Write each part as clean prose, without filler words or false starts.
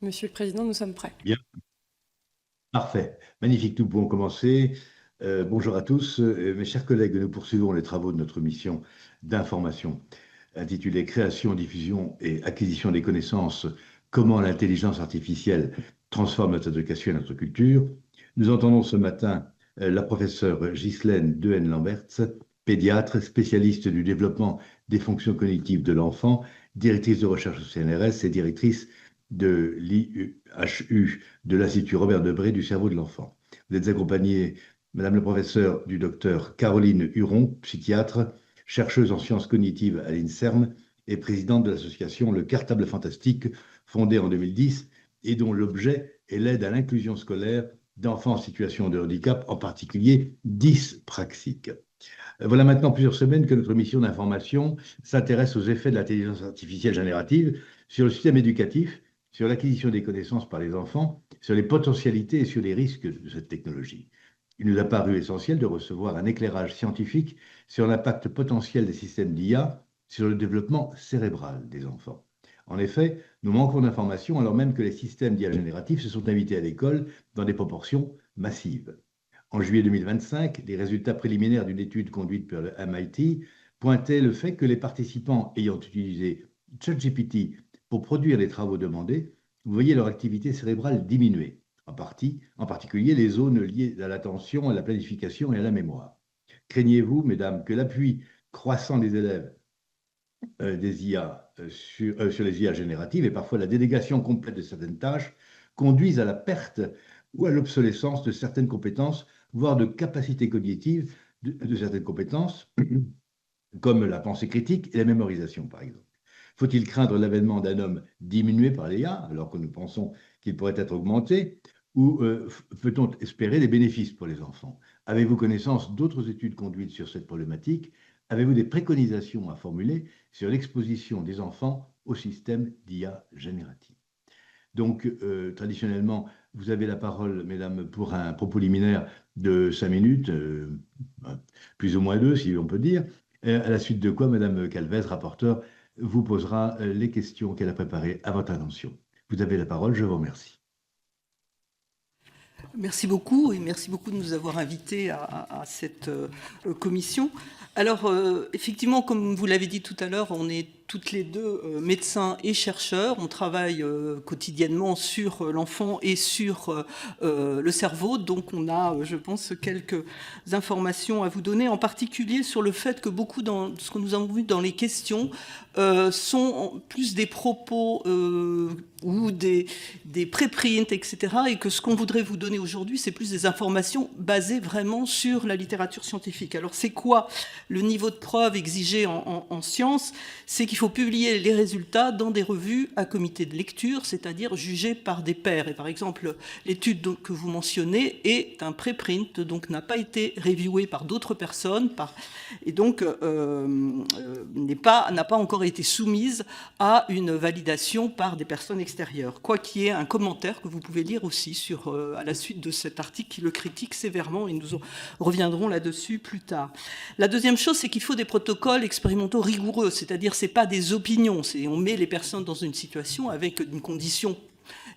Monsieur le Président, nous sommes prêts. Bien, parfait. Magnifique, nous pouvons commencer. Bonjour à tous. Mes chers collègues, nous poursuivons les travaux de notre mission d'information intitulée Création, diffusion et acquisition des connaissances, comment l'intelligence artificielle transforme notre éducation et notre culture. Nous entendons ce matin la professeure Ghislaine Dehaene-Lamberts, pédiatre, spécialiste du développement des fonctions cognitives de l'enfant, directrice de recherche au CNRS et directrice de l'IHU de l'Institut Robert Debré du cerveau de l'enfant. Vous êtes accompagnée, Madame le professeur, du docteur Caroline Huron, psychiatre, chercheuse en sciences cognitives à l'INSERM et présidente de l'association Le Cartable Fantastique, fondée en 2010 et dont l'objet est l'aide à l'inclusion scolaire d'enfants en situation de handicap, en particulier dyspraxiques. Voilà maintenant plusieurs semaines que notre mission d'information s'intéresse aux effets de l'intelligence artificielle générative sur le système éducatif, sur l'acquisition des connaissances par les enfants, sur les potentialités et sur les risques de cette technologie. Il nous a paru essentiel de recevoir un éclairage scientifique sur l'impact potentiel des systèmes d'IA sur le développement cérébral des enfants. En effet, nous manquons d'informations alors même que les systèmes d'IA génératifs se sont invités à l'école dans des proportions massives. En juillet 2025, les résultats préliminaires d'une étude conduite par le MIT pointaient le fait que les participants ayant utilisé ChatGPT pour produire les travaux demandés voyaient leur activité cérébrale diminuer, en particulier les zones liées à l'attention, à la planification et à la mémoire. Craignez-vous, mesdames, que l'appui croissant des élèves des IA sur les IA génératives et parfois la délégation complète de certaines tâches conduisent à la perte ou à l'obsolescence de certaines compétences, voire de capacités cognitives de certaines compétences, comme la pensée critique et la mémorisation, par exemple. Faut-il craindre l'avènement d'un homme diminué par l'IA, alors que nous pensons qu'il pourrait être augmenté, ou peut-on espérer des bénéfices pour les enfants? Avez-vous connaissance d'autres études conduites sur cette problématique? Avez-vous des préconisations à formuler sur l'exposition des enfants au système d'IA générative? Donc, traditionnellement, vous avez la parole, mesdames, pour un propos liminaire de 5 minutes, plus ou moins deux, si on peut dire, à la suite de quoi, madame Calvez, rapporteure, vous posera les questions qu'elle a préparées à votre attention. Vous avez la parole, je vous remercie. Merci beaucoup et merci beaucoup de nous avoir invités à cette commission. Alors, effectivement, comme vous l'avez dit tout à l'heure, on est toutes les deux médecins et chercheurs. On travaille quotidiennement sur l'enfant et sur le cerveau. Donc, on a, je pense, quelques informations à vous donner, en particulier sur le fait que beaucoup de ce que nous avons vu dans les questions sont plus des propos ou des préprints, etc. Et que ce qu'on voudrait vous donner aujourd'hui, c'est plus des informations basées vraiment sur la littérature scientifique. Alors, c'est quoi le niveau de preuve exigé en sciences? C'est qu'il faut publier les résultats dans des revues à comité de lecture, c'est-à-dire jugées par des pairs. Et par exemple, l'étude que vous mentionnez est un préprint, donc n'a pas été reviewée par d'autres personnes, et donc n'a pas encore été soumise à une validation par des personnes extérieures. Quoi qu'il y ait un commentaire que vous pouvez lire aussi à la suite de cet article qui le critique sévèrement, et nous reviendrons là-dessus plus tard. La deuxième chose, c'est qu'il faut des protocoles expérimentaux rigoureux, c'est-à-dire c'est pas des opinions, on met les personnes dans une situation avec une condition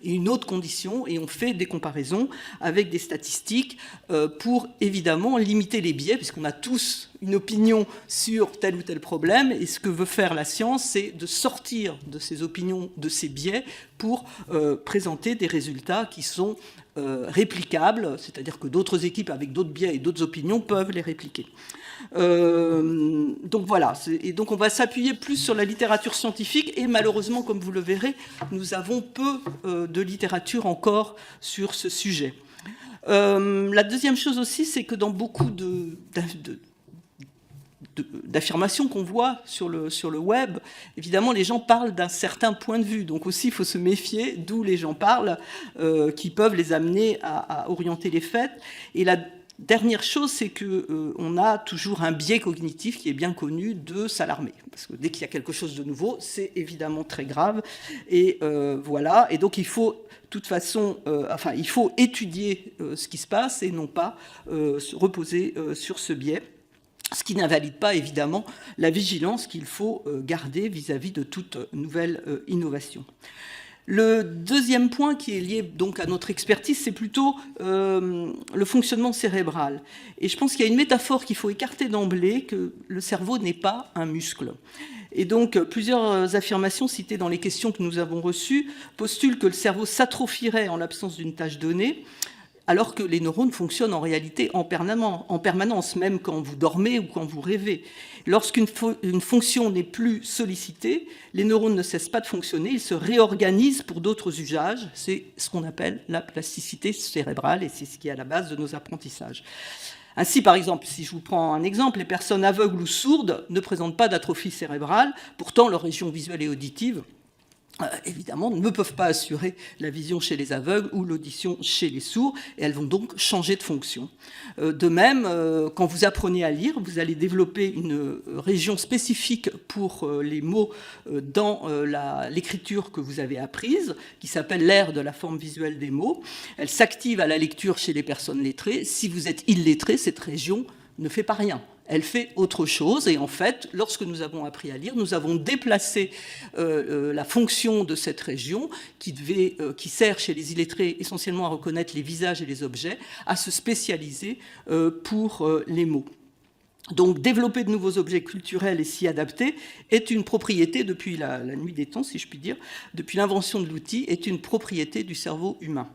et une autre condition, et on fait des comparaisons avec des statistiques pour évidemment limiter les biais, puisqu'on a tous une opinion sur tel ou tel problème, et ce que veut faire la science, c'est de sortir de ces opinions, de ces biais, pour présenter des résultats qui sont réplicables, c'est-à-dire que d'autres équipes avec d'autres biais et d'autres opinions peuvent les répliquer. Donc voilà, et donc on va s'appuyer plus sur la littérature scientifique, et malheureusement, comme vous le verrez, nous avons peu de littérature encore sur ce sujet. La deuxième chose aussi, c'est que dans beaucoup d'affirmations qu'on voit sur le web, évidemment, les gens parlent d'un certain point de vue. Donc aussi, il faut se méfier d'où les gens parlent, qui peuvent les amener à orienter les faits. Et la dernière chose, c'est qu'on a toujours un biais cognitif qui est bien connu de s'alarmer. Parce que dès qu'il y a quelque chose de nouveau, c'est évidemment très grave. Et voilà. Et donc, il faut, de toute façon, il faut étudier ce qui se passe et non pas se reposer sur ce biais. Ce qui n'invalide pas, évidemment, la vigilance qu'il faut garder vis-à-vis de toute nouvelle innovation. Le deuxième point qui est lié donc à notre expertise, c'est plutôt le fonctionnement cérébral. Et je pense qu'il y a une métaphore qu'il faut écarter d'emblée, que le cerveau n'est pas un muscle. Et donc, plusieurs affirmations citées dans les questions que nous avons reçues postulent que le cerveau s'atrophierait en l'absence d'une tâche donnée, alors que les neurones fonctionnent en réalité en permanence, même quand vous dormez ou quand vous rêvez. Lorsqu'une fonction n'est plus sollicitée, les neurones ne cessent pas de fonctionner, ils se réorganisent pour d'autres usages. C'est ce qu'on appelle la plasticité cérébrale, et c'est ce qui est à la base de nos apprentissages. Ainsi, par exemple, si je vous prends un exemple, les personnes aveugles ou sourdes ne présentent pas d'atrophie cérébrale, pourtant leurs régions visuelles et auditives, évidemment, ne peuvent pas assurer la vision chez les aveugles ou l'audition chez les sourds, et elles vont donc changer de fonction. De même, quand vous apprenez à lire, vous allez développer une région spécifique pour les mots dans l'écriture que vous avez apprise, qui s'appelle l'aire de la forme visuelle des mots. Elle s'active à la lecture chez les personnes lettrées. Si vous êtes illettré, cette région ne fait pas rien. Elle fait autre chose, et en fait, lorsque nous avons appris à lire, nous avons déplacé la fonction de cette région qui sert chez les illettrés essentiellement à reconnaître les visages et les objets, à se spécialiser pour les mots. Donc, développer de nouveaux objets culturels et s'y adapter est une propriété, depuis la nuit des temps, si je puis dire, depuis l'invention de l'outil, est une propriété du cerveau humain.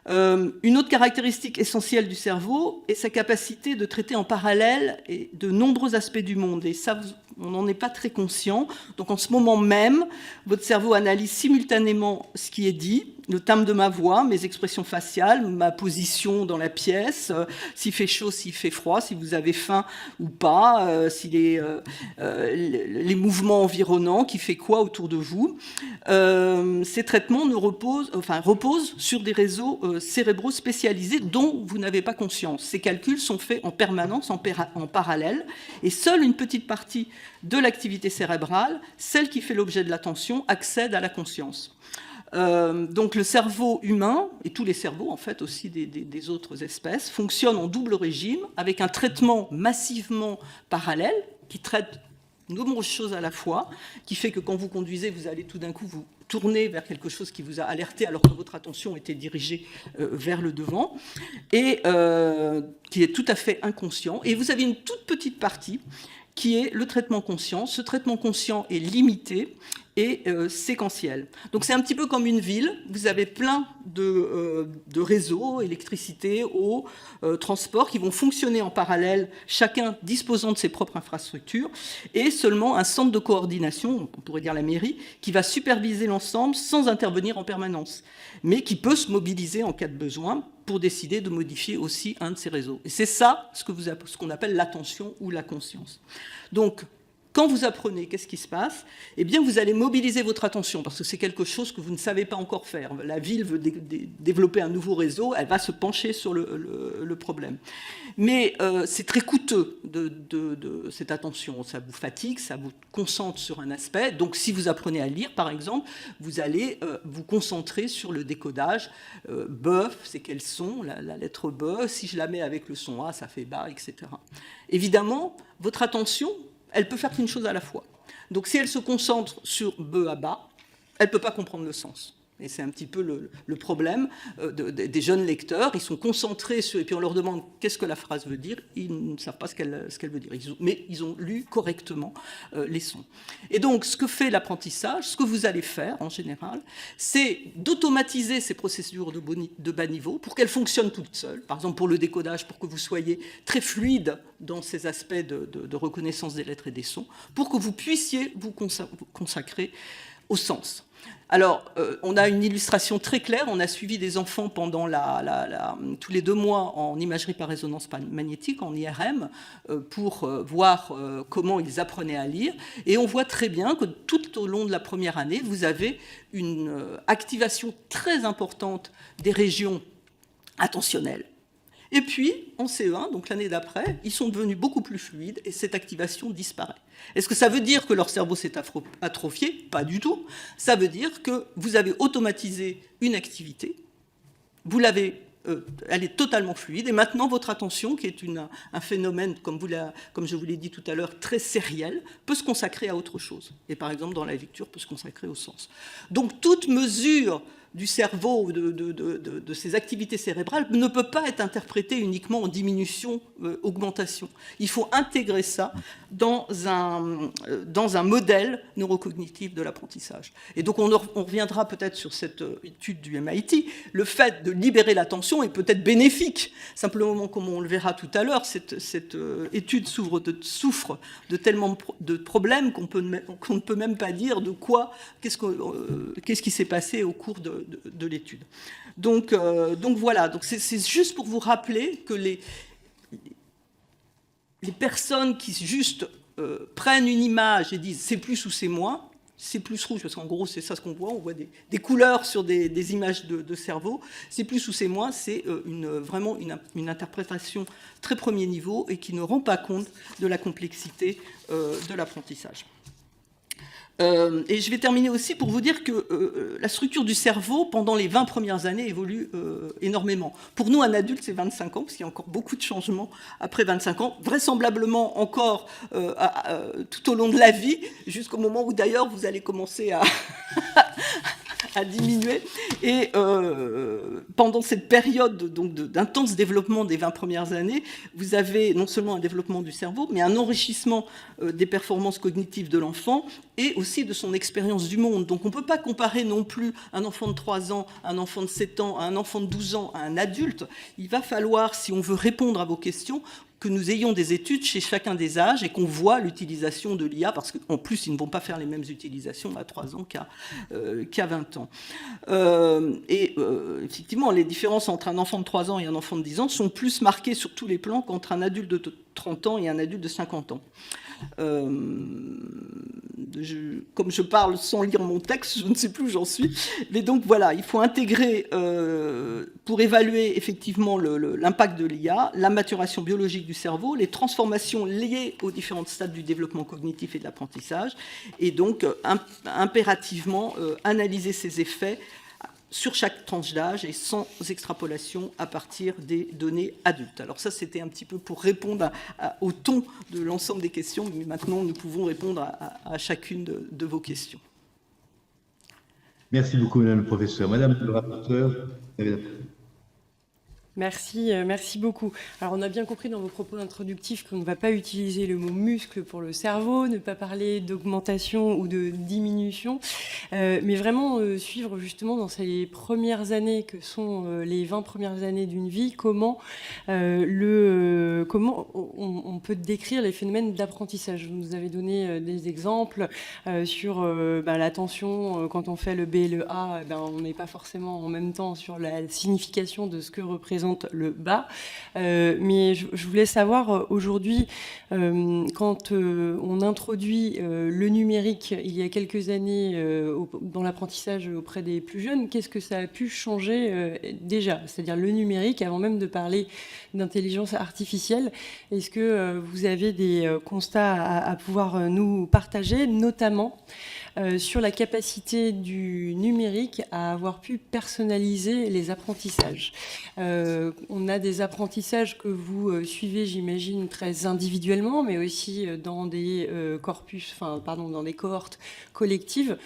Une autre caractéristique essentielle du cerveau est sa capacité de traiter en parallèle de nombreux aspects du monde. Et ça, on n'en est pas très conscient. Donc en ce moment même, votre cerveau analyse simultanément ce qui est dit, le timbre de ma voix, mes expressions faciales, ma position dans la pièce, s'il fait chaud, s'il fait froid, si vous avez faim ou pas, si les mouvements environnants, qui fait quoi autour de vous. Ces traitements reposent sur des réseaux cérébraux spécialisés dont vous n'avez pas conscience. Ces calculs sont faits en permanence, en parallèle, et seule une petite partie de l'activité cérébrale, celle qui fait l'objet de l'attention, accède à la conscience. Donc le cerveau humain, et tous les cerveaux en fait aussi des autres espèces, fonctionnent en double régime, avec un traitement massivement parallèle, qui traite de nombreuses choses à la fois, qui fait que quand vous conduisez, vous allez tout d'un coup vous tourner vers quelque chose qui vous a alerté alors que votre attention était dirigée vers le devant, et qui est tout à fait inconscient. Et vous avez une toute petite partie qui est le traitement conscient. Ce traitement conscient est limité et séquentiel. Donc c'est un petit peu comme une ville, vous avez plein de réseaux, électricité, eau, transport, qui vont fonctionner en parallèle, chacun disposant de ses propres infrastructures, et seulement un centre de coordination, on pourrait dire la mairie, qui va superviser l'ensemble sans intervenir en permanence, mais qui peut se mobiliser en cas de besoin pour décider de modifier aussi un de ces réseaux. Et c'est ça ce qu'on appelle l'attention ou la conscience. Donc, quand vous apprenez, qu'est-ce qui se passe? Eh bien, vous allez mobiliser votre attention, parce que c'est quelque chose que vous ne savez pas encore faire. La ville veut développer un nouveau réseau, elle va se pencher sur le problème. Mais c'est très coûteux de cette attention. Ça vous fatigue, ça vous concentre sur un aspect. Donc, si vous apprenez à lire, par exemple, vous allez vous concentrer sur le décodage. Bœuf, c'est quel son? La lettre B. Si je la mets avec le son A, ça fait bas, etc. Évidemment, votre attention, elle peut faire qu'une chose à la fois. Donc si elle se concentre sur B à bas, elle ne peut pas comprendre le sens. Et c'est un petit peu le problème des jeunes lecteurs. Ils sont concentrés sur... Et puis on leur demande qu'est-ce que la phrase veut dire. Ils ne savent pas ce qu'elle veut dire. Mais ils ont lu correctement les sons. Et donc ce que fait l'apprentissage, ce que vous allez faire en général, c'est d'automatiser ces procédures de bas niveau pour qu'elles fonctionnent toutes seules. Par exemple pour le décodage, pour que vous soyez très fluide dans ces aspects de reconnaissance des lettres et des sons, pour que vous puissiez vous consacrer au sens. Alors, on a une illustration très claire. On a suivi des enfants pendant tous les 2 mois en imagerie par résonance magnétique, en IRM, pour voir comment ils apprenaient à lire. Et on voit très bien que tout au long de la première année, vous avez une activation très importante des régions attentionnelles. Et puis, en CE1, donc l'année d'après, ils sont devenus beaucoup plus fluides et cette activation disparaît. Est-ce que ça veut dire que leur cerveau s'est atrophié? Pas du tout. Ça veut dire que vous avez automatisé une activité, vous l'avez elle est totalement fluide. Et maintenant, votre attention, qui est un phénomène, comme je vous l'ai dit tout à l'heure, très sériel, peut se consacrer à autre chose. Et par exemple, dans la lecture, peut se consacrer au sens. Donc, toute mesure du cerveau, de ses activités cérébrales, ne peut pas être interprétée uniquement en diminution, augmentation. Il faut intégrer ça dans un modèle neurocognitif de l'apprentissage. Et donc, on reviendra peut-être sur cette étude du MIT. Le fait de libérer l'attention est peut-être bénéfique. Simplement, comme on le verra tout à l'heure, cette étude souffre de tellement de problèmes qu'on ne peut même pas dire de quoi, qu'est-ce qui s'est passé au cours de l'étude. Donc voilà, c'est juste pour vous rappeler que les personnes qui juste prennent une image et disent c'est plus ou c'est moins, c'est plus rouge, parce qu'en gros c'est ça ce qu'on voit, on voit des couleurs sur des images de cerveau, c'est plus ou c'est moins, c'est vraiment une interprétation très premier niveau et qui ne rend pas compte de la complexité de l'apprentissage. Et je vais terminer aussi pour vous dire que la structure du cerveau, pendant les 20 premières années, évolue énormément. Pour nous, un adulte, c'est 25 ans, parce qu'il y a encore beaucoup de changements après 25 ans, vraisemblablement encore tout au long de la vie, jusqu'au moment où, d'ailleurs, vous allez commencer à diminuer. Et pendant cette période d'intense développement des 20 premières années, vous avez non seulement un développement du cerveau, mais un enrichissement des performances cognitives de l'enfant et aussi de son expérience du monde. Donc on ne peut pas comparer non plus un enfant de 3 ans, un enfant de 7 ans, un enfant de 12 ans à un adulte. Il va falloir, si on veut répondre à vos questions, que nous ayons des études chez chacun des âges et qu'on voit l'utilisation de l'IA, parce qu'en plus, ils ne vont pas faire les mêmes utilisations à 3 ans qu'à 20 ans. Effectivement, les différences entre un enfant de 3 ans et un enfant de 10 ans sont plus marquées sur tous les plans qu'entre un adulte de 30 ans et un adulte de 50 ans. Comme je parle sans lire mon texte, je ne sais plus où j'en suis. Mais donc voilà, il faut intégrer, pour évaluer effectivement l'impact de l'IA, la maturation biologique du cerveau, les transformations liées aux différents stades du développement cognitif et de l'apprentissage, et donc impérativement analyser ces effets sur chaque tranche d'âge et sans extrapolation à partir des données adultes. Alors ça, c'était un petit peu pour répondre au ton de l'ensemble des questions, mais maintenant, nous pouvons répondre à chacune de vos questions. Merci beaucoup, Madame le professeur. Madame le rapporteur, vous avez la parole. Merci beaucoup. Alors, on a bien compris dans vos propos introductifs qu'on ne va pas utiliser le mot muscle pour le cerveau, ne pas parler d'augmentation ou de diminution, mais vraiment suivre justement dans ces premières années que sont les 20 premières années d'une vie, comment on peut décrire les phénomènes d'apprentissage. Vous nous avez donné des exemples sur l'attention, quand on fait le B et le A, on n'est pas forcément en même temps sur la signification de ce que représente le bas. Mais je voulais savoir aujourd'hui, quand on introduit le numérique il y a quelques années dans l'apprentissage auprès des plus jeunes, qu'est-ce que ça a pu changer déjà? C'est-à-dire le numérique, avant même de parler d'intelligence artificielle. Est-ce que vous avez des constats à pouvoir nous partager, notamment sur la capacité du numérique à avoir pu personnaliser les apprentissages. On a des apprentissages que vous suivez, j'imagine, très individuellement, mais aussi dans des dans des cohortes collectives.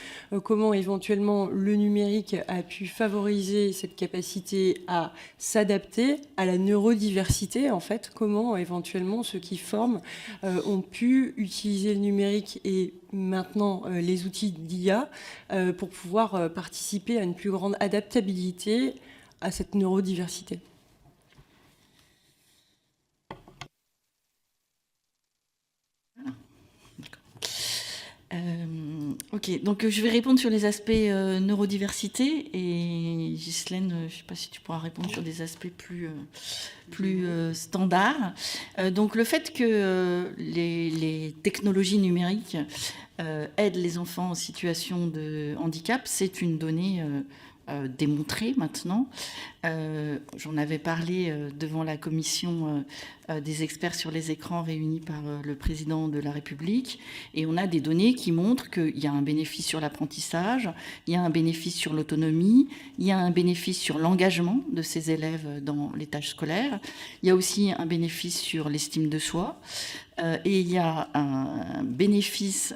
Comment éventuellement le numérique a pu favoriser cette capacité à s'adapter à la neurodiversité, en fait. Comment éventuellement ceux qui forment ont pu utiliser le numérique et maintenant les outils d'IA pour pouvoir participer à une plus grande adaptabilité à cette neurodiversité. Ok, donc je vais répondre sur les aspects neurodiversité et Ghislaine, je ne sais pas si tu pourras répondre sur des aspects plus standards. Donc le fait que les technologies numériques aident les enfants en situation de handicap, c'est une donnée démontré maintenant. J'en avais parlé devant la commission des experts sur les écrans réunis par le président de la République, et on a des données qui montrent qu'il y a un bénéfice sur l'apprentissage, il y a un bénéfice sur l'autonomie, il y a un bénéfice sur l'engagement de ces élèves dans les tâches scolaires, il y a aussi un bénéfice sur l'estime de soi, et il y a un bénéfice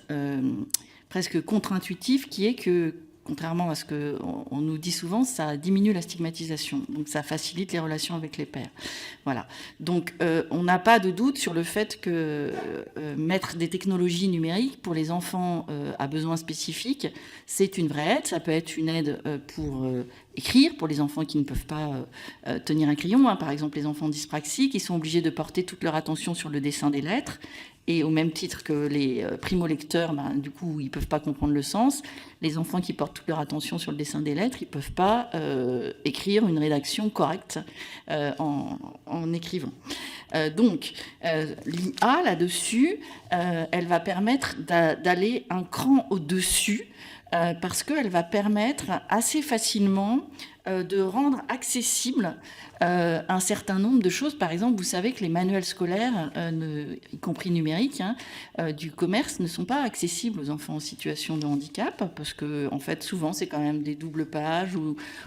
presque contre-intuitif qui est que, contrairement à ce qu'on nous dit souvent, ça diminue la stigmatisation. Donc, ça facilite les relations avec les pairs. Voilà. Donc, on n'a pas de doute sur le fait que mettre des technologies numériques pour les enfants à besoins spécifiques, c'est une vraie aide. Ça peut être une aide pour écrire, pour les enfants qui ne peuvent pas tenir un crayon. Par exemple, les enfants dyspraxiques, qui sont obligés de porter toute leur attention sur le dessin des lettres. Et au même titre que les primo-lecteurs, du coup, ils ne peuvent pas comprendre le sens. Les enfants qui portent toute leur attention sur le dessin des lettres, ils ne peuvent pas écrire une rédaction correcte en écrivant. Donc, l'IA, là-dessus, elle va permettre d'aller un cran au-dessus, parce qu'elle va permettre assez facilement de rendre accessible un certain nombre de choses. Par exemple, vous savez que les manuels scolaires, y compris numériques, du commerce, ne sont pas accessibles aux enfants en situation de handicap, parce que, en fait, souvent, c'est quand même des doubles pages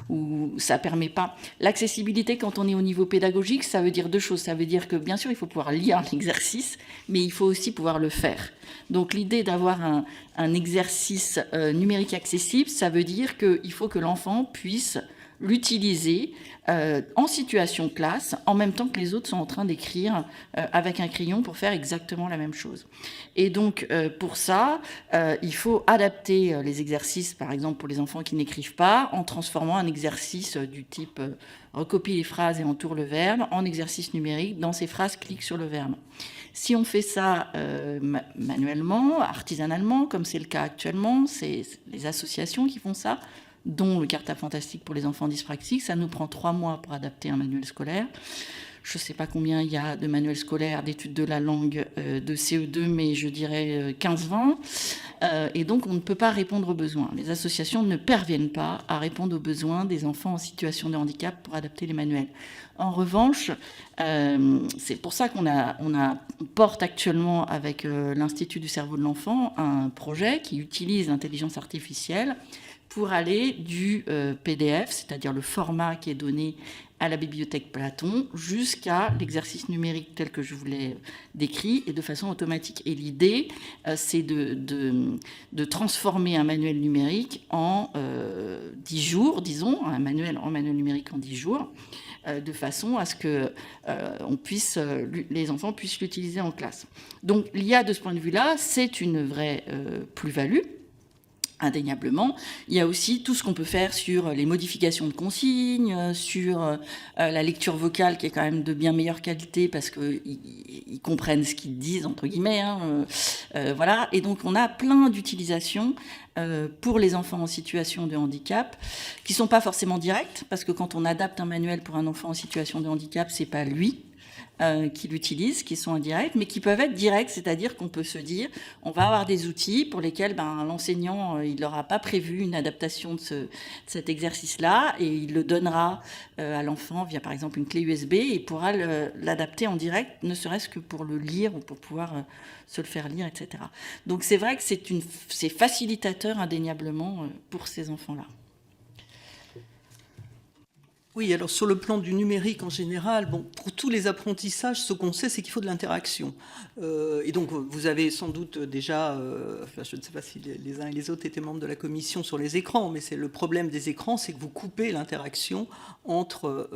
où ça permet pas. L'accessibilité, quand on est au niveau pédagogique, ça veut dire deux choses. Ça veut dire que, bien sûr, il faut pouvoir lire l'exercice, mais il faut aussi pouvoir le faire. Donc, l'idée d'avoir un exercice numérique accessible, ça veut dire qu'il faut que l'enfant puisse l'utiliser en situation classe, en même temps que les autres sont en train d'écrire avec un crayon pour faire exactement la même chose. Et donc, pour ça, il faut adapter les exercices, par exemple, pour les enfants qui n'écrivent pas, en transformant un exercice du type recopie les phrases et entoure le verbe en exercice numérique. Dans ces phrases, clique sur le verbe. Si on fait ça manuellement, artisanalement, comme c'est le cas actuellement, c'est les associations qui font ça, dont le Cartable Fantastique pour les enfants dyspraxiques. Ça nous prend 3 mois pour adapter un manuel scolaire. Je ne sais pas combien il y a de manuels scolaires, d'études de la langue de CE2, mais je dirais 15-20. Et donc, on ne peut pas répondre aux besoins. Les associations ne parviennent pas à répondre aux besoins des enfants en situation de handicap pour adapter les manuels. En revanche, c'est pour ça qu'on porte actuellement avec l'Institut du cerveau de l'enfant un projet qui utilise l'intelligence artificielle pour aller du PDF, c'est-à-dire le format qui est donné à la bibliothèque Platon, jusqu'à l'exercice numérique tel que je vous l'ai décrit, et de façon automatique. Et l'idée, c'est de transformer un manuel numérique en 10 jours, disons, un manuel numérique en 10 jours, de façon à ce que les enfants puissent l'utiliser en classe. Donc l'IA, de ce point de vue-là, c'est une vraie plus-value, indéniablement. Il y a aussi tout ce qu'on peut faire sur les modifications de consignes, sur la lecture vocale qui est quand même de bien meilleure qualité parce qu'ils comprennent ce qu'ils disent, entre guillemets. Voilà. Et donc, on a plein d'utilisations pour les enfants en situation de handicap qui ne sont pas forcément directes, parce que quand on adapte un manuel pour un enfant en situation de handicap, ce n'est pas lui qui l'utilisent, qui sont indirects, mais qui peuvent être directs, c'est-à-dire qu'on peut se dire, on va avoir des outils pour lesquels l'enseignant, il n'aura pas prévu une adaptation de cet exercice-là, et il le donnera à l'enfant via, par exemple, une clé USB, et il pourra l'adapter en direct, ne serait-ce que pour le lire ou pour pouvoir se le faire lire, etc. Donc c'est vrai que c'est facilitateur indéniablement pour ces enfants-là. Oui, alors sur le plan du numérique en général, pour tous les apprentissages, ce qu'on sait, c'est qu'il faut de l'interaction. Et donc, vous avez sans doute déjà, je ne sais pas si les uns et les autres étaient membres de la commission sur les écrans, mais c'est le problème des écrans, c'est que vous coupez l'interaction entre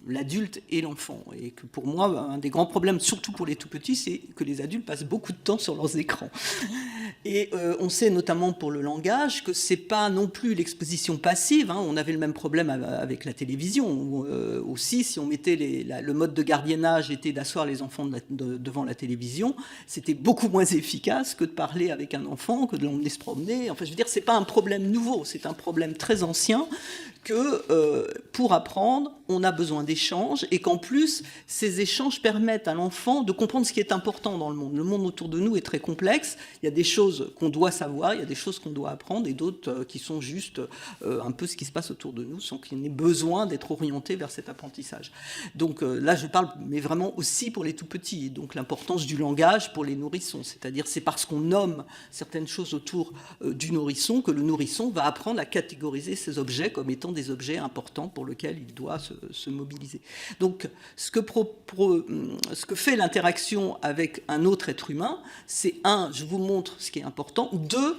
l'adulte et l'enfant. Et que pour moi, un des grands problèmes, surtout pour les tout-petits, c'est que les adultes passent beaucoup de temps sur leurs écrans. Et on sait notamment pour le langage que ce n'est pas non plus l'exposition passive. On avait le même problème avec la télévision. Aussi, si on mettait le mode de gardiennage était d'asseoir les enfants devant la télévision, c'était beaucoup moins efficace que de parler avec un enfant, que de l'emmener se promener. Enfin, je veux dire, c'est pas un problème nouveau, c'est un problème très ancien que pour apprendre, on a besoin d'échanges et qu'en plus, ces échanges permettent à l'enfant de comprendre ce qui est important dans le monde. Le monde autour de nous est très complexe. Il y a des choses qu'on doit savoir, il y a des choses qu'on doit apprendre et d'autres qui sont juste un peu ce qui se passe autour de nous sans qu'il y ait besoin d'être orienté vers cet apprentissage. Donc là, je parle, mais vraiment aussi pour les tout-petits. Donc l'importance du langage pour les nourrissons. C'est-à-dire, c'est parce qu'on nomme certaines choses autour du nourrisson que le nourrisson va apprendre à catégoriser ces objets comme étant des objets importants pour lesquels il doit se mobiliser. Donc, ce que fait l'interaction avec un autre être humain, c'est un, je vous montre ce qui est important, deux,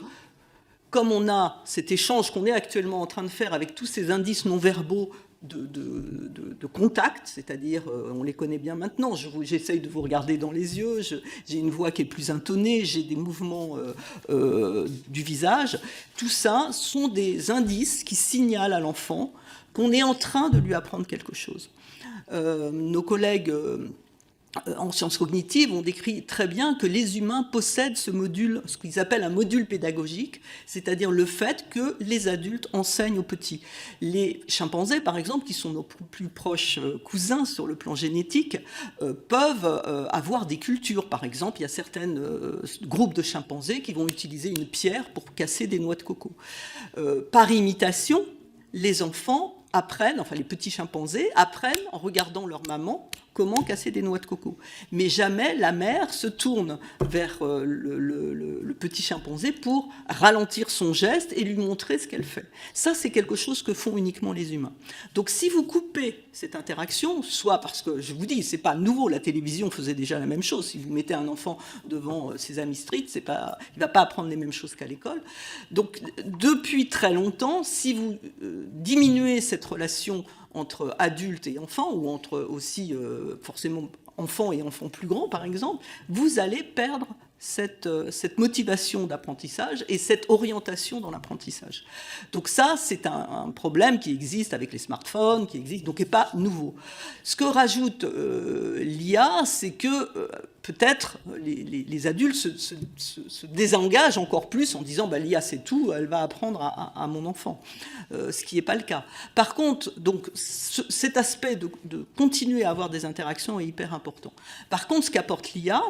comme on a cet échange qu'on est actuellement en train de faire avec tous ces indices non verbaux de contact, c'est-à-dire on les connaît bien maintenant, j'essaye de vous regarder dans les yeux, j'ai une voix qui est plus intonée, j'ai des mouvements du visage, tout ça sont des indices qui signalent à l'enfant qu'on est en train de lui apprendre quelque chose. Nos collègues en sciences cognitives ont décrit très bien que les humains possèdent ce module, ce qu'ils appellent un module pédagogique, c'est-à-dire le fait que les adultes enseignent aux petits. Les chimpanzés, par exemple, qui sont nos plus proches cousins sur le plan génétique, peuvent avoir des cultures. Par exemple, il y a certains groupes de chimpanzés qui vont utiliser une pierre pour casser des noix de coco. Par imitation, les enfants apprennent, enfin les petits chimpanzés apprennent en regardant leur maman comment casser des noix de coco. Mais jamais la mère se tourne vers le petit chimpanzé pour ralentir son geste et lui montrer ce qu'elle fait. Ça, c'est quelque chose que font uniquement les humains. Donc si vous coupez cette interaction, soit parce que, je vous dis, c'est pas nouveau, la télévision faisait déjà la même chose. Si vous mettez un enfant devant Sesame Street, il va pas apprendre les mêmes choses qu'à l'école. Donc depuis très longtemps, si vous diminuez cette relation entre adultes et enfants, ou entre aussi forcément enfants et enfants plus grands, par exemple, vous allez perdre cette motivation d'apprentissage et cette orientation dans l'apprentissage. Donc ça, c'est un problème qui existe avec les smartphones, qui existe, donc qui n'est pas nouveau. Ce que rajoute l'IA, c'est que peut-être les adultes se désengagent encore plus en disant bah, l'IA c'est tout, elle va apprendre à mon enfant, ce qui n'est pas le cas. Par contre, donc, cet aspect de continuer à avoir des interactions est hyper important. Par contre, ce qu'apporte l'IA,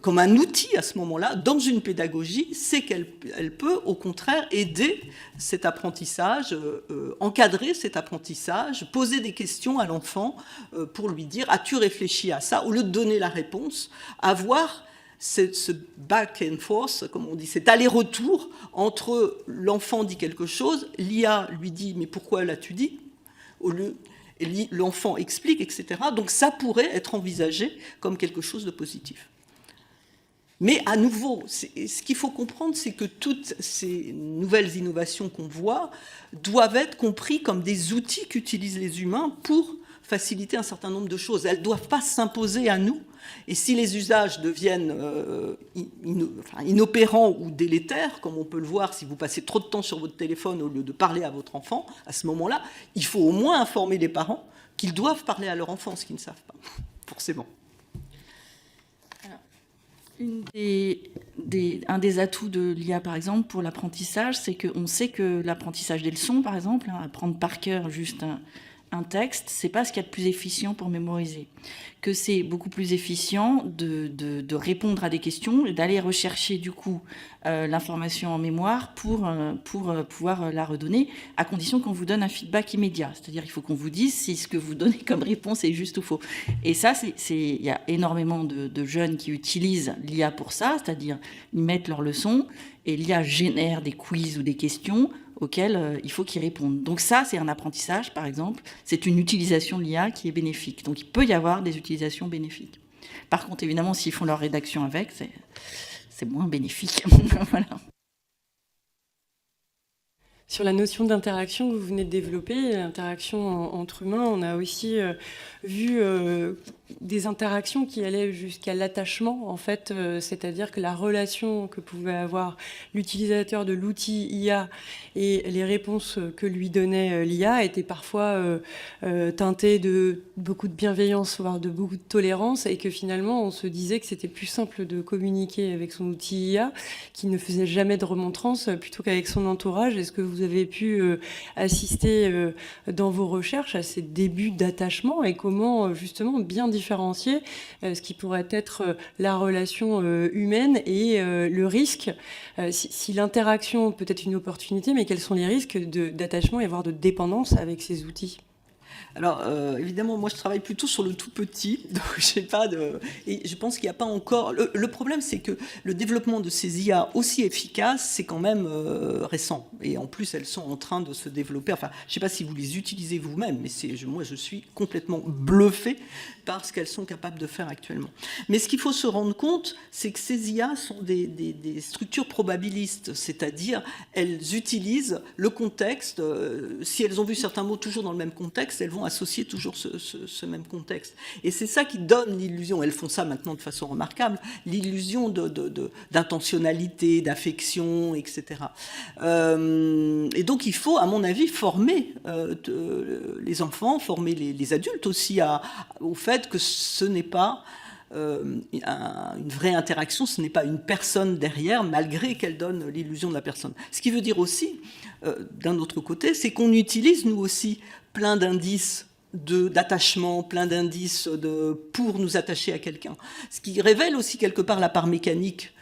comme un outil à ce moment-là, dans une pédagogie, c'est qu'elle peut au contraire aider cet apprentissage, encadrer cet apprentissage, poser des questions à l'enfant pour lui dire « As-tu réfléchi à ça ?» Au lieu de donner la réponse, avoir ce back and forth, comme on dit, cet aller-retour entre l'enfant dit quelque chose, l'IA lui dit « Mais pourquoi l'as-tu dit ?» Et l'enfant explique, etc. Donc ça pourrait être envisagé comme quelque chose de positif. Mais à nouveau, ce qu'il faut comprendre, c'est que toutes ces nouvelles innovations qu'on voit doivent être comprises comme des outils qu'utilisent les humains pour faciliter un certain nombre de choses. Elles ne doivent pas s'imposer à nous. Et si les usages deviennent inopérants ou délétères, comme on peut le voir si vous passez trop de temps sur votre téléphone au lieu de parler à votre enfant, à ce moment-là, il faut au moins informer les parents qu'ils doivent parler à leur enfant, ce qu'ils ne savent pas, forcément. Un des atouts de l'IA, par exemple, pour l'apprentissage, c'est qu'on sait que l'apprentissage des leçons, par exemple, apprendre par cœur juste un texte, c'est pas ce qu'il y a de plus efficient pour mémoriser. Que c'est beaucoup plus efficient de répondre à des questions et d'aller rechercher du coup l'information en mémoire pour pouvoir la redonner, à condition qu'on vous donne un feedback immédiat. C'est-à-dire il faut qu'on vous dise si ce que vous donnez comme réponse est juste ou faux. Et ça, il y a énormément de jeunes qui utilisent l'IA pour ça, c'est-à-dire ils mettent leurs leçons et l'IA génère des quiz ou des questions auxquels il faut qu'ils répondent. Donc ça, c'est un apprentissage, par exemple. C'est une utilisation de l'IA qui est bénéfique. Donc il peut y avoir des utilisations bénéfiques. Par contre, évidemment, s'ils font leur rédaction avec, c'est moins bénéfique. Voilà. Sur la notion d'interaction que vous venez de développer, l'interaction entre humains, on a aussi vu des interactions qui allaient jusqu'à l'attachement, en fait, c'est-à-dire que la relation que pouvait avoir l'utilisateur de l'outil IA et les réponses que lui donnait l'IA étaient parfois teintées de beaucoup de bienveillance, voire de beaucoup de tolérance, et que finalement, on se disait que c'était plus simple de communiquer avec son outil IA, qui ne faisait jamais de remontrance, plutôt qu'avec son entourage. Est-ce que vous avez pu assister dans vos recherches à ces débuts d'attachement et comment justement bien différencier ce qui pourrait être la relation humaine et le risque, si l'interaction peut être une opportunité, mais quels sont les risques d'attachement et voire de dépendance avec ces outils ? Alors, évidemment, moi, je travaille plutôt sur le tout petit, donc je sais pas de... Et je pense qu'il n'y a pas encore... Le problème, c'est que le développement de ces IA aussi efficaces, c'est quand même récent. Et en plus, elles sont en train de se développer. Enfin, je ne sais pas si vous les utilisez vous-même, mais moi, je suis complètement bluffé par ce qu'elles sont capables de faire actuellement. Mais ce qu'il faut se rendre compte, c'est que ces IA sont des structures probabilistes, c'est-à-dire elles utilisent le contexte. Si elles ont vu certains mots toujours dans le même contexte, elles vont associer toujours ce même contexte. Et c'est ça qui donne l'illusion, elles font ça maintenant de façon remarquable, l'illusion d'intentionnalité, d'affection, etc. Et donc il faut, à mon avis, former les enfants, former les adultes aussi au fait que ce n'est pas une vraie interaction, ce n'est pas une personne derrière, malgré qu'elle donne l'illusion de la personne. Ce qui veut dire aussi, d'un autre côté, c'est qu'on utilise, nous aussi, plein d'indices d'attachement, plein d'indices pour nous attacher à quelqu'un. Ce qui révèle aussi quelque part la part mécanique,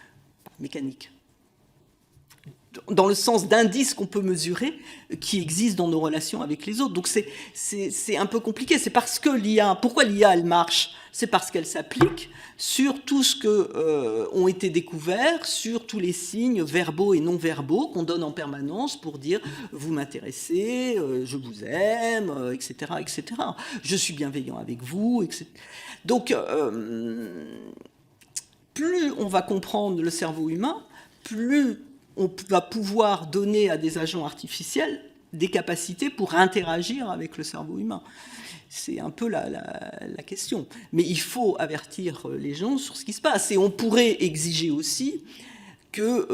dans le sens d'indices qu'on peut mesurer, qui existent dans nos relations avec les autres. Donc c'est un peu compliqué. C'est parce que l'IA, pourquoi l'IA elle marche ? C'est parce qu'elle s'applique sur tout ce que ont été découverts, sur tous les signes verbaux et non verbaux qu'on donne en permanence pour dire vous m'intéressez, je vous aime, etc., etc. Je suis bienveillant avec vous, etc. Donc plus on va comprendre le cerveau humain, plus on va pouvoir donner à des agents artificiels des capacités pour interagir avec le cerveau humain. C'est un peu la question. Mais il faut avertir les gens sur ce qui se passe. Et on pourrait exiger aussi que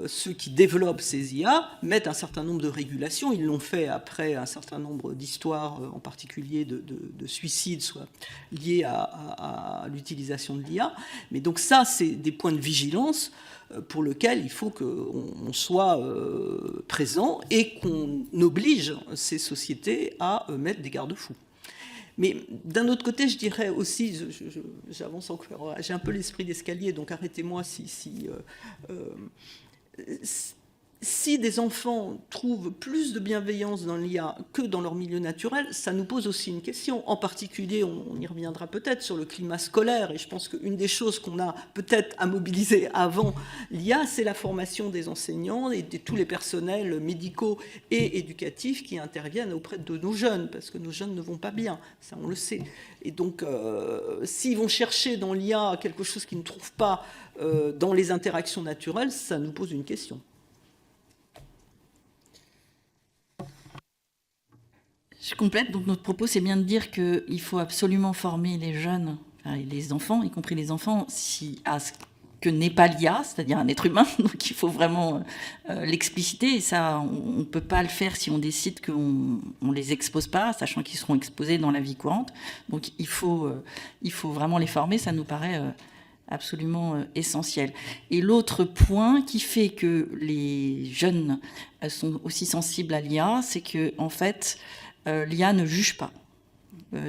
ceux qui développent ces IA mettent un certain nombre de régulations. Ils l'ont fait après un certain nombre d'histoires, en particulier de suicides, soit liés à l'utilisation de l'IA. Mais donc ça, c'est des points de vigilance pour lesquels il faut qu'on soit présent et qu'on oblige ces sociétés à mettre des garde-fous. Mais d'un autre côté, je dirais aussi, j'avance encore, j'ai un peu l'esprit d'escalier, donc arrêtez-moi si des enfants trouvent plus de bienveillance dans l'IA que dans leur milieu naturel, ça nous pose aussi une question. En particulier, on y reviendra peut-être sur le climat scolaire, et je pense qu'une des choses qu'on a peut-être à mobiliser avant l'IA, c'est la formation des enseignants et de tous les personnels médicaux et éducatifs qui interviennent auprès de nos jeunes, parce que nos jeunes ne vont pas bien, ça on le sait. Et donc, s'ils vont chercher dans l'IA quelque chose qu'ils ne trouvent pas dans les interactions naturelles, ça nous pose une question. Je complète, donc notre propos, c'est bien de dire qu'il faut absolument former les jeunes, enfin, les enfants, y compris les enfants, à ce que n'est pas l'IA, c'est-à-dire un être humain, donc il faut vraiment l'expliciter, et ça, on ne peut pas le faire si on décide qu'on ne les expose pas, sachant qu'ils seront exposés dans la vie courante. Donc il faut vraiment les former, ça nous paraît absolument essentiel. Et l'autre point qui fait que les jeunes sont aussi sensibles à l'IA, c'est que, en fait, l'IA ne juge pas.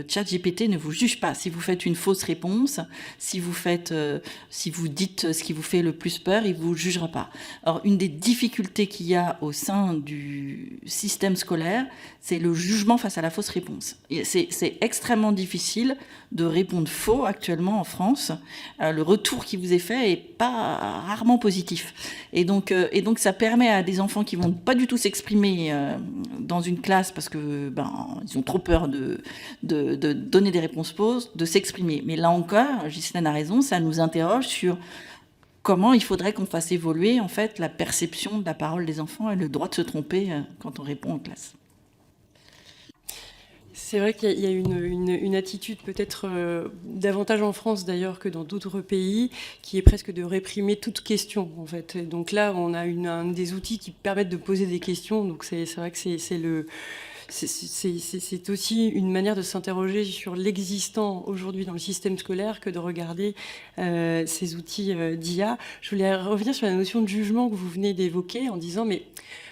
ChatGPT ne vous juge pas. Si vous faites une fausse réponse, si vous dites ce qui vous fait le plus peur, il ne vous jugera pas. Or, une des difficultés qu'il y a au sein du système scolaire, c'est le jugement face à la fausse réponse. C'est extrêmement difficile de répondre faux actuellement en France. Le retour qui vous est fait est pas rarement positif. Et donc ça permet à des enfants qui vont pas du tout s'exprimer dans une classe parce que ils ont trop peur de donner des réponses fausses, de s'exprimer. Mais là encore, Ghislaine a raison, ça nous interroge sur comment il faudrait qu'on fasse évoluer en fait la perception de la parole des enfants et le droit de se tromper quand on répond en classe. C'est vrai qu'il y a une attitude peut-être davantage en France d'ailleurs que dans d'autres pays, qui est presque de réprimer toute question en fait. Et donc là, on a des outils qui permettent de poser des questions. Donc c'est vrai que c'est aussi une manière de s'interroger sur l'existant aujourd'hui dans le système scolaire que de regarder ces outils d'IA. Je voulais revenir sur la notion de jugement que vous venez d'évoquer en disant mais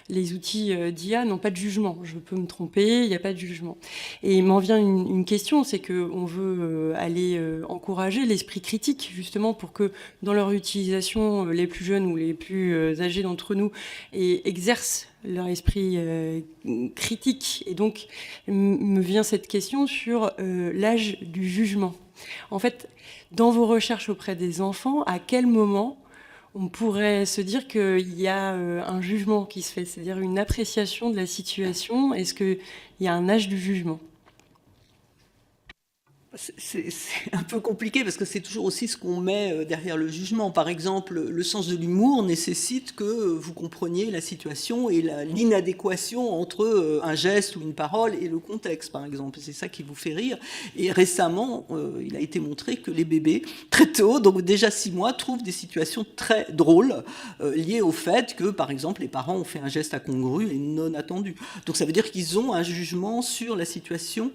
les outils d'IA n'ont pas de jugement. Je peux me tromper, il n'y a pas de jugement. Et il m'en vient une question, c'est qu'on veut aller encourager l'esprit critique, justement, pour que dans leur utilisation, les plus jeunes ou les plus âgés d'entre nous exercent leur esprit critique. Et donc, me vient cette question sur l'âge du jugement. En fait, dans vos recherches auprès des enfants, à quel moment on pourrait se dire qu'il y a un jugement qui se fait, c'est-à-dire une appréciation de la situation? Est-ce qu'il y a un âge du jugement? C'est un peu compliqué parce que c'est toujours aussi ce qu'on met derrière le jugement. Par exemple, le sens de l'humour nécessite que vous compreniez la situation et l'inadéquation entre un geste ou une parole et le contexte, par exemple. C'est ça qui vous fait rire. Et récemment, il a été montré que les bébés, très tôt, donc déjà 6 mois, trouvent des situations très drôles liées au fait que, par exemple, les parents ont fait un geste incongru et non attendu. Donc ça veut dire qu'ils ont un jugement sur la situation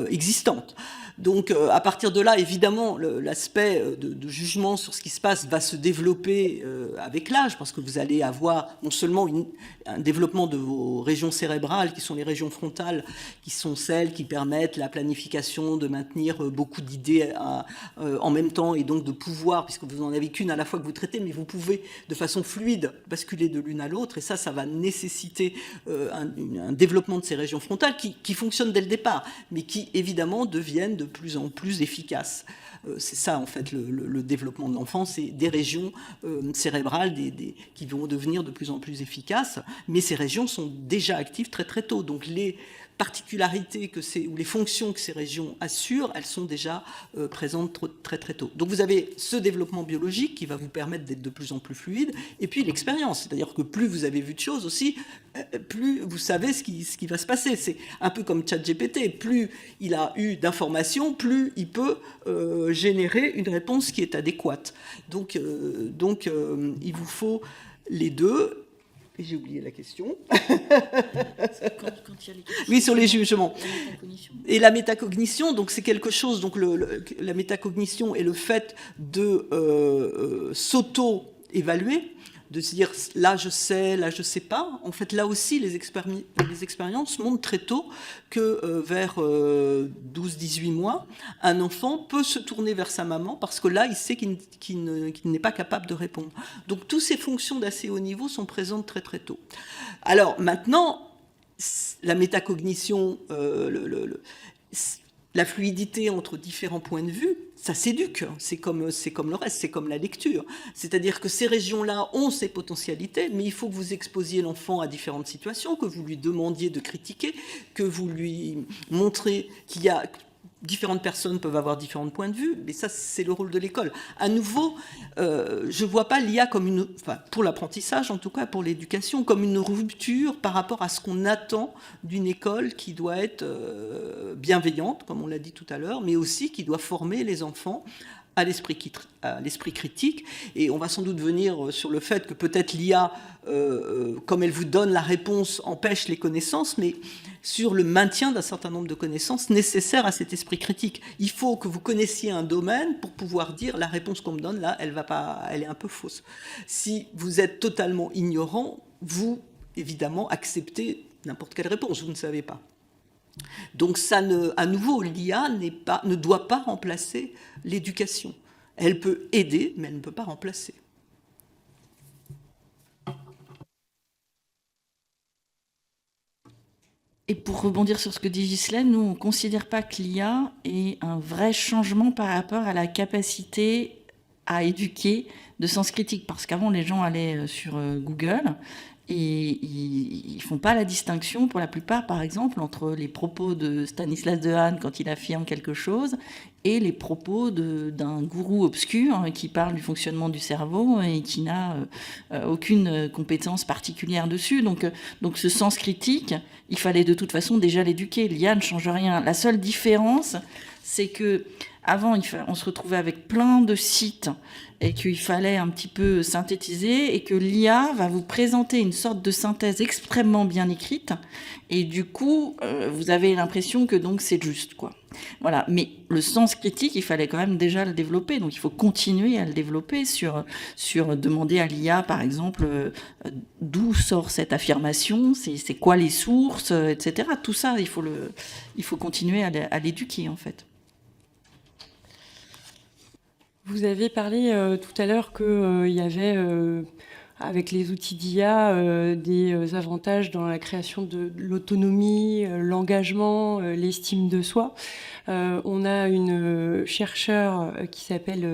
existante. Donc à partir de là, évidemment, l'aspect de jugement sur ce qui se passe va se développer avec l'âge, parce que vous allez avoir non seulement un développement de vos régions cérébrales, qui sont les régions frontales, qui sont celles qui permettent la planification, de maintenir beaucoup d'idées en même temps, et donc de pouvoir, puisque vous n'en avez qu'une à la fois que vous traitez, mais vous pouvez de façon fluide basculer de l'une à l'autre, et ça va nécessiter un développement de ces régions frontales qui fonctionnent dès le départ, mais qui évidemment deviennent de plus en plus efficaces. C'est ça en fait le développement de l'enfant, c'est des régions cérébrales qui vont devenir de plus en plus efficaces, mais ces régions sont déjà actives très très tôt. Donc les particularités ou les fonctions que ces régions assurent, elles sont déjà présentes très très tôt. Donc vous avez ce développement biologique qui va vous permettre d'être de plus en plus fluide, et puis l'expérience, c'est-à-dire que plus vous avez vu de choses aussi, plus vous savez ce qui va se passer. C'est un peu comme ChatGPT, plus il a eu d'informations, plus il peut générer une réponse qui est adéquate. Donc il vous faut les deux. Et j'ai oublié la question. Oui, sur les jugements. Et la métacognition, donc c'est quelque chose. Donc la métacognition est le fait de s'auto-évaluer, de se dire là je sais pas. En fait, là aussi, les expériences montrent très tôt que vers 12-18 mois, un enfant peut se tourner vers sa maman parce que là, il sait qu'il n'est pas capable de répondre. Donc, toutes ces fonctions d'assez haut niveau sont présentes très très tôt. Alors maintenant, la métacognition, la fluidité entre différents points de vue, ça s'éduque, c'est comme le reste, c'est comme la lecture. C'est-à-dire que ces régions-là ont ces potentialités, mais il faut que vous exposiez l'enfant à différentes situations, que vous lui demandiez de critiquer, que vous lui montrez qu'il y a... Différentes personnes peuvent avoir différents points de vue, mais ça, c'est le rôle de l'école. À nouveau, je ne vois pas l'IA comme pour l'apprentissage, en tout cas pour l'éducation, comme une rupture par rapport à ce qu'on attend d'une école qui doit être bienveillante, comme on l'a dit tout à l'heure, mais aussi qui doit former les enfants à l'esprit critique. Et on va sans doute venir sur le fait que peut-être l'IA, comme elle vous donne la réponse, empêche les connaissances, mais sur le maintien d'un certain nombre de connaissances nécessaires à cet esprit critique. Il faut que vous connaissiez un domaine pour pouvoir dire la réponse qu'on me donne, là, elle est un peu fausse. Si vous êtes totalement ignorant, vous, évidemment, acceptez n'importe quelle réponse, vous ne savez pas. Donc à nouveau, l'IA ne doit pas remplacer l'éducation. Elle peut aider, mais elle ne peut pas remplacer. Et pour rebondir sur ce que dit Ghislaine, nous, on ne considère pas que l'IA est un vrai changement par rapport à la capacité à éduquer de sens critique, parce qu'avant, les gens allaient sur Google et ils font pas la distinction, pour la plupart, par exemple, entre les propos de Stanislas Dehaene quand il affirme quelque chose et les propos d'un gourou obscur qui parle du fonctionnement du cerveau et qui n'a aucune compétence particulière dessus. Donc ce sens critique, il fallait de toute façon déjà l'éduquer. L'IA ne change rien. La seule différence, c'est que avant, on se retrouvait avec plein de sites et qu'il fallait un petit peu synthétiser, et que l'IA va vous présenter une sorte de synthèse extrêmement bien écrite, et du coup, vous avez l'impression que donc c'est juste, quoi. Voilà. Mais le sens critique, il fallait quand même déjà le développer, donc il faut continuer à le développer sur demander à l'IA, par exemple, d'où sort cette affirmation, c'est quoi les sources, etc. Tout ça, il faut continuer à l'éduquer, en fait. Vous avez parlé tout à l'heure qu'il y avait, avec les outils d'IA, des avantages dans la création de l'autonomie, l'engagement, l'estime de soi. On a une chercheure qui s'appelle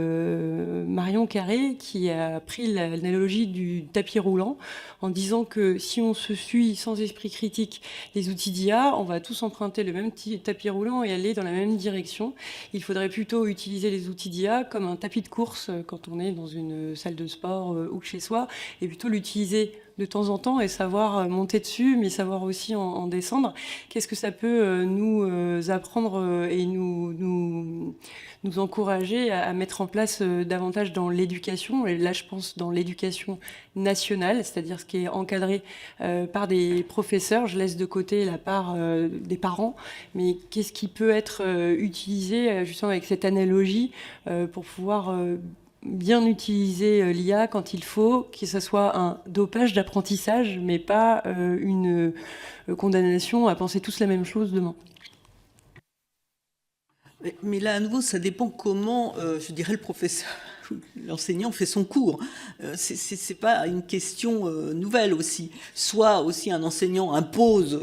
Marion Carré qui a pris l'analogie du tapis roulant en disant que si on se suit sans esprit critique les outils d'IA, on va tous emprunter le même tapis roulant et aller dans la même direction. Il faudrait plutôt utiliser les outils d'IA comme un tapis de course quand on est dans une salle de sport ou chez soi, et plutôt l'utiliser de temps en temps et savoir monter dessus, mais savoir aussi en descendre. Qu'est-ce que ça peut nous apprendre et nous encourager à mettre en place davantage dans l'éducation? Et là, je pense dans l'éducation nationale, c'est-à-dire ce qui est encadré par des professeurs. Je laisse de côté la part des parents, mais qu'est-ce qui peut être utilisé justement avec cette analogie pour pouvoir bien utiliser l'IA quand il faut, que ce soit un dopage d'apprentissage, mais pas une condamnation à penser tous la même chose demain. Mais là, à nouveau, ça dépend comment, je dirais, le professeur, l'enseignant fait son cours. C'est pas une question nouvelle aussi. Soit aussi un enseignant impose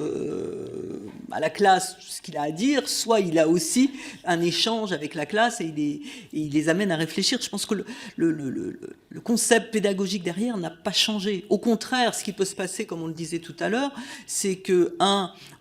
à la classe ce qu'il a à dire, soit il a aussi un échange avec la classe et il les amène à réfléchir. Je pense que le concept pédagogique derrière n'a pas changé. Au contraire, ce qui peut se passer, comme on le disait tout à l'heure, c'est que,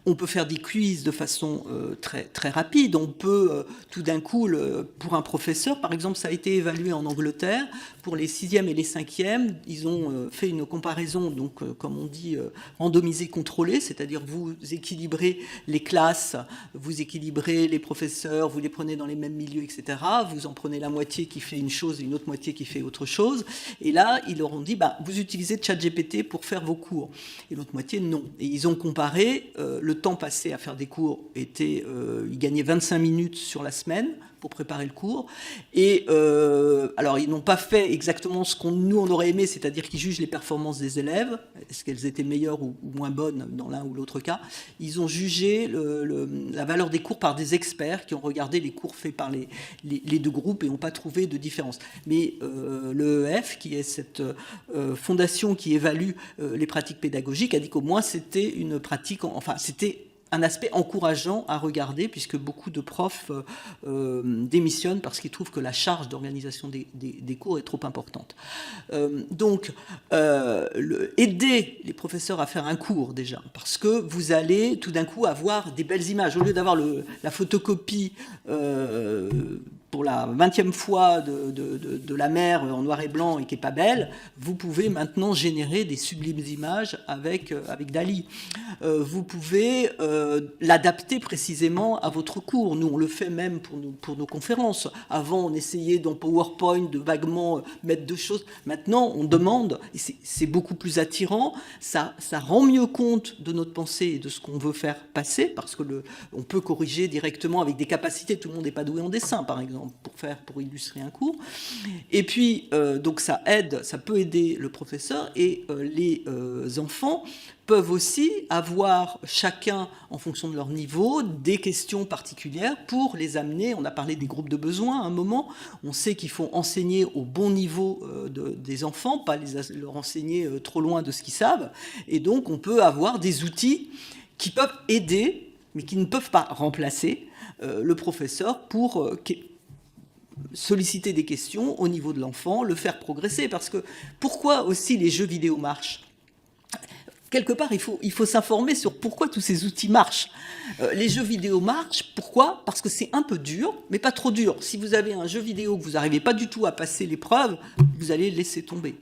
on peut faire des quiz de façon très, très rapide. On peut, tout d'un coup, pour un professeur, par exemple, ça a été évalué en Angleterre, pour les 6e et les 5e, ils ont fait une comparaison, donc, comme on dit, randomisée contrôlée, c'est-à-dire vous équilibrez les classes, vous équilibrez les professeurs, vous les prenez dans les mêmes milieux, etc. Vous en prenez la moitié qui fait une chose et une autre moitié qui fait autre chose. Et là, ils leur ont dit, vous utilisez ChatGPT pour faire vos cours. Et l'autre moitié, non. Et ils ont comparé le temps passé à faire des cours était, ils gagnaient 25 minutes sur la semaine pour préparer le cours. Et alors, ils n'ont pas fait exactement ce qu'on on aurait aimé, c'est-à-dire qu'ils jugent les performances des élèves, est-ce qu'elles étaient meilleures ou moins bonnes dans l'un ou l'autre cas. Ils ont jugé la valeur des cours par des experts qui ont regardé les cours faits par les deux groupes et n'ont pas trouvé de différence. Mais l'EEF, qui est cette fondation qui évalue les pratiques pédagogiques, a dit qu'au moins c'était une pratique, c'était un aspect encourageant à regarder, puisque beaucoup de profs démissionnent parce qu'ils trouvent que la charge d'organisation des cours est trop importante. Donc, aider les professeurs à faire un cours, déjà, parce que vous allez tout d'un coup avoir des belles images. Au lieu d'avoir la photocopie pour la 20e fois de la mer en noir et blanc et qui n'est pas belle, vous pouvez maintenant générer des sublimes images avec DALL-E. Vous pouvez l'adapter précisément à votre cours. Nous, on le fait même pour nos conférences. Avant, on essayait dans PowerPoint de vaguement mettre deux choses. Maintenant, on demande, et c'est beaucoup plus attirant, ça rend mieux compte de notre pensée et de ce qu'on veut faire passer, parce que on peut corriger directement avec des capacités. Tout le monde n'est pas doué en dessin, par exemple, pour illustrer un cours. Et puis, donc ça peut aider le professeur, et les enfants peuvent aussi avoir chacun, en fonction de leur niveau, des questions particulières pour les amener. On a parlé des groupes de besoins à un moment. On sait qu'il faut enseigner au bon niveau des enfants, pas leur enseigner trop loin de ce qu'ils savent. Et donc, on peut avoir des outils qui peuvent aider, mais qui ne peuvent pas remplacer le professeur pour solliciter des questions au niveau de l'enfant, le faire progresser. Parce que pourquoi aussi les jeux vidéo marchent ? Quelque part, il faut s'informer sur pourquoi tous ces outils marchent. Les jeux vidéo marchent, pourquoi ? Parce que c'est un peu dur, mais pas trop dur. Si vous avez un jeu vidéo que vous n'arrivez pas du tout à passer l'épreuve, vous allez le laisser tomber.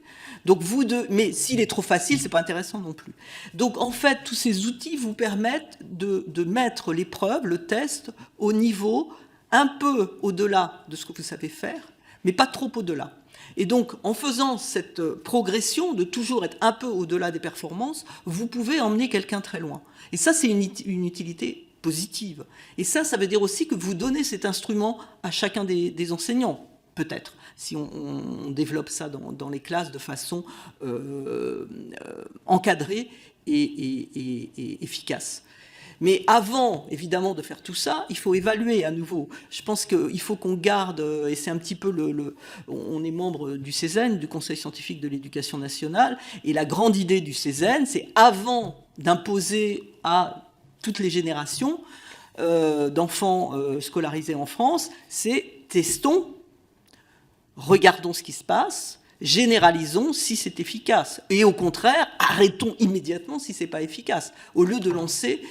Donc mais s'il est trop facile, c'est pas intéressant non plus. Donc en fait, tous ces outils vous permettent de mettre l'épreuve, le test, au niveau un peu au-delà de ce que vous savez faire, mais pas trop au-delà. Et donc, en faisant cette progression de toujours être un peu au-delà des performances, vous pouvez emmener quelqu'un très loin. Et ça, c'est une utilité positive. Et ça veut dire aussi que vous donnez cet instrument à chacun des enseignants, peut-être, si on développe ça dans les classes de façon encadrée et efficace. Mais avant, évidemment, de faire tout ça, il faut évaluer à nouveau. Je pense qu'il faut qu'on garde, et c'est un petit peu on est membre du CESEN, du Conseil scientifique de l'éducation nationale, et la grande idée du CESEN, c'est avant d'imposer à toutes les générations d'enfants scolarisés en France, c'est testons, regardons ce qui se passe, généralisons si c'est efficace. Et au contraire, arrêtons immédiatement si ce n'est pas efficace, au lieu de lancer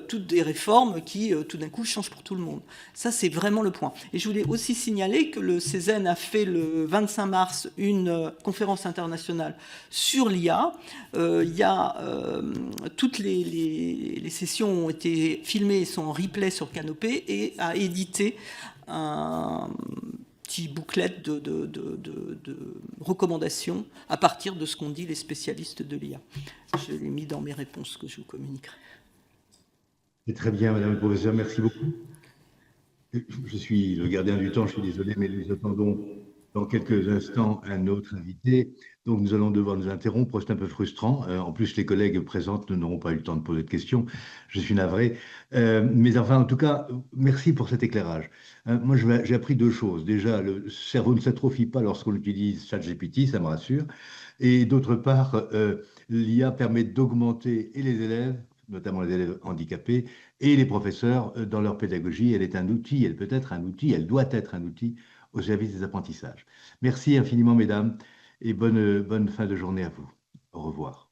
toutes des réformes qui, tout d'un coup, changent pour tout le monde. Ça, c'est vraiment le point. Et je voulais aussi signaler que le CESEN a fait le 25 mars une conférence internationale sur l'IA. Toutes les sessions ont été filmées et sont en replay sur Canopé et a édité un petit bouclette de recommandations à partir de ce qu'ont dit les spécialistes de l'IA. Je l'ai mis dans mes réponses que je vous communiquerai. C'est très bien, Madame le Professeur, merci beaucoup. Je suis le gardien du temps, je suis désolé, mais nous attendons dans quelques instants un autre invité. Donc nous allons devoir nous interrompre, c'est un peu frustrant. En plus, les collègues présentes n'auront pas eu le temps de poser de questions. Je suis navré. Mais enfin, en tout cas, merci pour cet éclairage. Moi, j'ai appris deux choses. Déjà, le cerveau ne s'atrophie pas lorsqu'on utilise ChatGPT, ça me rassure. Et d'autre part, l'IA permet d'augmenter et les élèves, notamment les élèves handicapés, et les professeurs dans leur pédagogie. Elle est un outil, elle peut être un outil, elle doit être un outil au service des apprentissages. Merci infiniment, mesdames, et bonne fin de journée à vous. Au revoir.